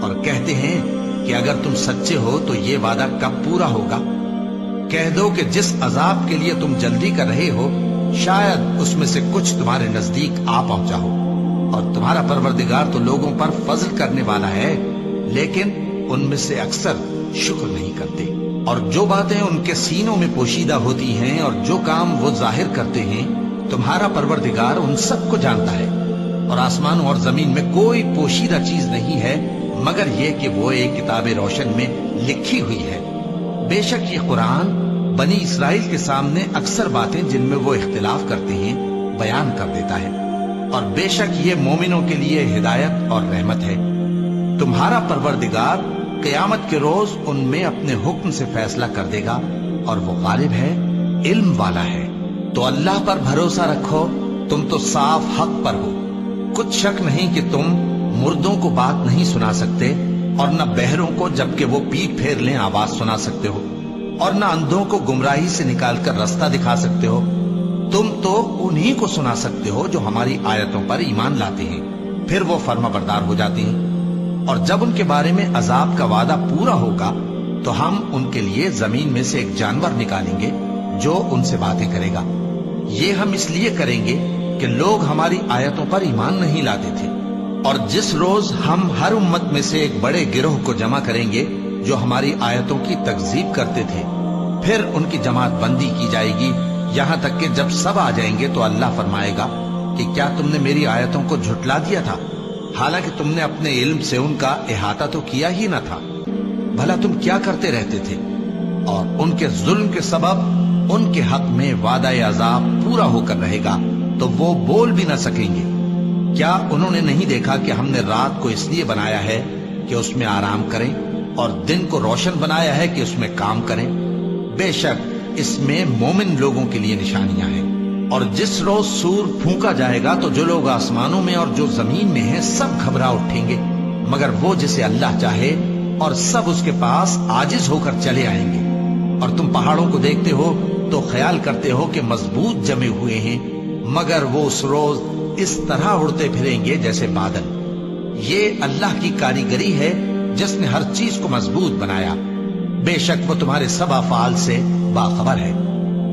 اور کہتے ہیں کہ اگر تم سچے ہو تو یہ وعدہ کب پورا ہوگا؟ کہہ دو کہ جس عذاب کے لیے تم جلدی کر رہے ہو شاید اس میں سے کچھ تمہارے نزدیک آ پہنچا ہو، اور تمہارا پروردگار تو لوگوں پر فضل کرنے والا ہے، لیکن ان میں سے اکثر شکر نہیں کرتے۔ اور جو باتیں ان کے سینوں میں پوشیدہ ہوتی ہیں اور جو کام وہ ظاہر کرتے ہیں تمہارا پروردگار ان سب کو جانتا ہے، اور آسمانوں اور زمین میں کوئی پوشیدہ چیز نہیں ہے مگر یہ کہ وہ ایک کتاب روشن میں لکھی ہوئی ہے۔ بے شک یہ قرآن بنی اسرائیل کے سامنے اکثر باتیں جن میں وہ اختلاف کرتے ہیں بیان کر دیتا ہے، اور بے شک یہ مومنوں کے لیے ہدایت اور رحمت ہے۔ تمہارا پروردگار قیامت کے روز ان میں اپنے حکم سے فیصلہ کر دے گا، اور وہ غالب ہے، علم والا ہے۔ تو اللہ پر بھروسہ رکھو، تم تو صاف حق پر ہو۔ کچھ شک نہیں کہ تم مردوں کو بات نہیں سنا سکتے، اور نہ بہروں کو جبکہ وہ پیٹ پھیر لیں آواز سنا سکتے ہو، اور نہ اندھوں کو گمراہی سے نکال کر رستہ دکھا سکتے ہو۔ تم تو انہی کو سنا سکتے ہو جو ہماری آیتوں پر ایمان لاتے ہیں، پھر وہ فرما بردار ہو جاتے ہیں۔ اور جب ان کے بارے میں عذاب کا وعدہ پورا ہوگا تو ہم ان کے لیے زمین میں سے ایک جانور نکالیں گے جو ان سے باتیں کرے گا۔ یہ ہم اس لیے کریں گے کہ لوگ ہماری آیتوں پر ایمان نہیں لاتے تھے۔ اور جس روز ہم ہر امت میں سے ایک بڑے گروہ کو جمع کریں گے جو ہماری آیتوں کی تکذیب کرتے تھے، پھر ان کی جماعت بندی کی جائے گی، یہاں تک کہ جب سب آ جائیں گے تو اللہ فرمائے گا کہ کیا تم نے میری آیتوں کو جھٹلا دیا تھا، حالانکہ تم نے اپنے علم سے ان کا احاطہ تو کیا ہی نہ تھا؟ بھلا تم کیا کرتے رہتے تھے؟ اور ان کے ظلم کے سبب ان کے حق میں وعدہ عذاب پورا ہو کر رہے گا تو وہ بول بھی نہ سکیں گے۔ کیا انہوں نے نہیں دیکھا کہ ہم نے رات کو اس لیے بنایا ہے کہ اس میں آرام کریں، اور دن کو روشن بنایا ہے کہ اس میں کام کریں؟ بے شک اس میں مومن لوگوں کے لیے نشانیاں ہیں۔ اور جس روز سور پھونکا جائے گا تو جو لوگ آسمانوں میں اور جو زمین میں ہیں سب گھبرا اٹھیں گے، مگر وہ جسے اللہ چاہے، اور سب اس کے پاس عاجز ہو کر چلے آئیں گے۔ اور تم پہاڑوں کو دیکھتے ہو تو خیال کرتے ہو کہ مضبوط جمے ہوئے ہیں، مگر وہ اس روز اس طرح اڑتے پھریں گے جیسے بادل۔ یہ اللہ کی کاریگری ہے جس نے ہر چیز کو مضبوط بنایا، بے شک وہ تمہارے سب افعال سے باخبر ہے۔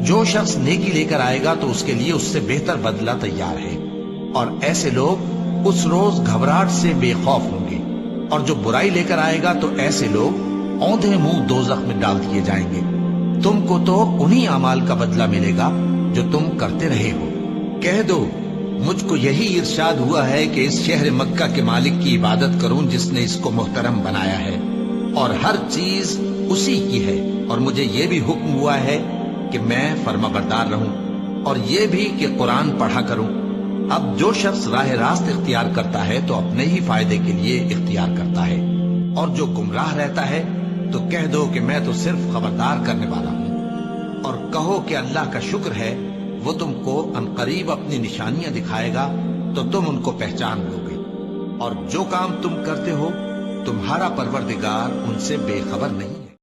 جو شخص نیکی لے کر آئے گا تو اس کے لیے اس سے بہتر بدلہ تیار ہے، اور ایسے لوگ اس روز گھبراہٹ سے بے خوف ہوں گے۔ اور جو برائی لے کر آئے گا تو ایسے لوگ اوندھے منہ دوزخ میں ڈال دیے جائیں گے۔ تم کو تو انہی اعمال کا بدلہ ملے گا جو تم کرتے رہے ہو۔ کہہ دو مجھ کو یہی ارشاد ہوا ہے کہ اس شہر مکہ کے مالک کی عبادت کروں جس نے اس کو محترم بنایا ہے، اور ہر چیز اسی کی ہے، اور مجھے یہ بھی حکم ہوا ہے کہ میں فرما بردار رہوں، اور یہ بھی کہ قرآن پڑھا کروں۔ اب جو شخص راہ راست اختیار کرتا ہے تو اپنے ہی فائدے کے لیے اختیار کرتا ہے، اور جو گمراہ رہتا ہے تو کہہ دو کہ میں تو صرف خبردار کرنے والا ہوں۔ اور کہو کہ اللہ کا شکر ہے وہ تم کو عنقریب اپنی نشانیاں دکھائے گا تو تم ان کو پہچان لو گے، اور جو کام تم کرتے ہو تمہارا پروردگار ان سے بے خبر نہیں۔